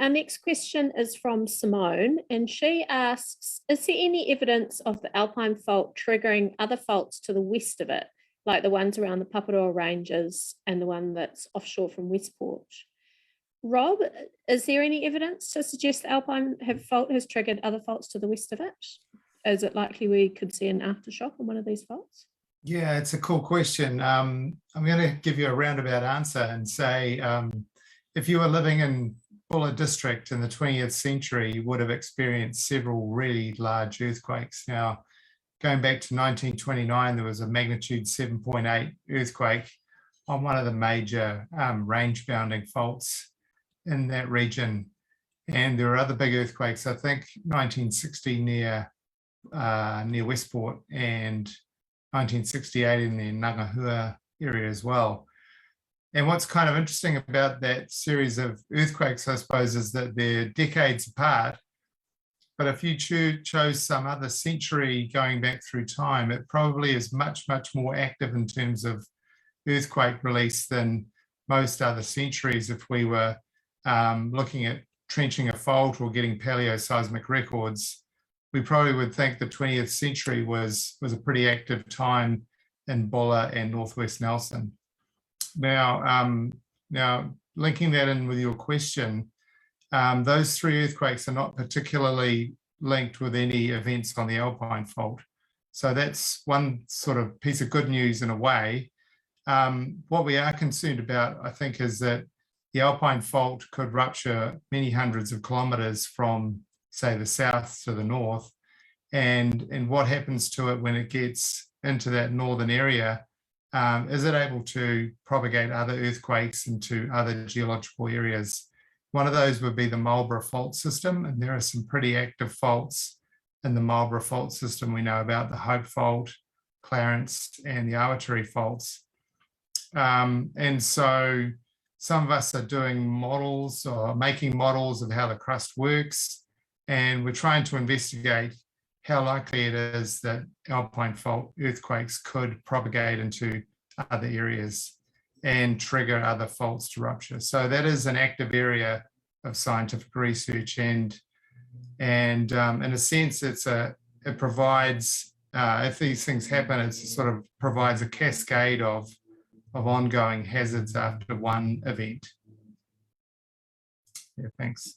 Our next question is from Simone, and she asks, is there any evidence of the Alpine Fault triggering other faults to the west of it, like the ones around the Paparoa Ranges and the one that's offshore from Westport? Rob, is there any evidence to suggest the Alpine Fault has triggered other faults to the west of it? Is it likely we could see an aftershock on one of these faults? Yeah, it's a cool question. I'm going to give you a roundabout answer and say, if you were living in Bulla district in the 20th century, you would have experienced several really large earthquakes. Now, going back to 1929, there was a magnitude 7.8 earthquake on one of the major range-bounding faults in that region. And there were other big earthquakes, I think 1960 near Westport and 1968 in the Ngangahua area as well. And what's kind of interesting about that series of earthquakes, I suppose, is that they're decades apart. But if you chose some other century going back through time, it probably is much, much more active in terms of earthquake release than most other centuries. If we were looking at trenching a fault or getting paleoseismic records, we probably would think the 20th century was a pretty active time in Bulla and Northwest Nelson. Now linking that in with your question, those three earthquakes are not particularly linked with any events on the Alpine Fault. So that's one sort of piece of good news in a way. What we are concerned about, I think, is that the Alpine Fault could rupture many hundreds of kilometres from, say, the south to the north. And what happens to it when it gets into that northern area? Is it able to propagate other earthquakes into other geological areas? One of those would be the Marlborough Fault System, and there are some pretty active faults in the Marlborough Fault System. We know about the Hope Fault, Clarence, and the Arbitrary Faults. And so some of us are doing models or making models of how the crust works, and we're trying to investigate how likely it is that Alpine Fault earthquakes could propagate into other areas and trigger other faults to rupture. So that is an active area of scientific research, and in a sense, it provides, if these things happen, it sort of provides a cascade of ongoing hazards after one event. Yeah, thanks.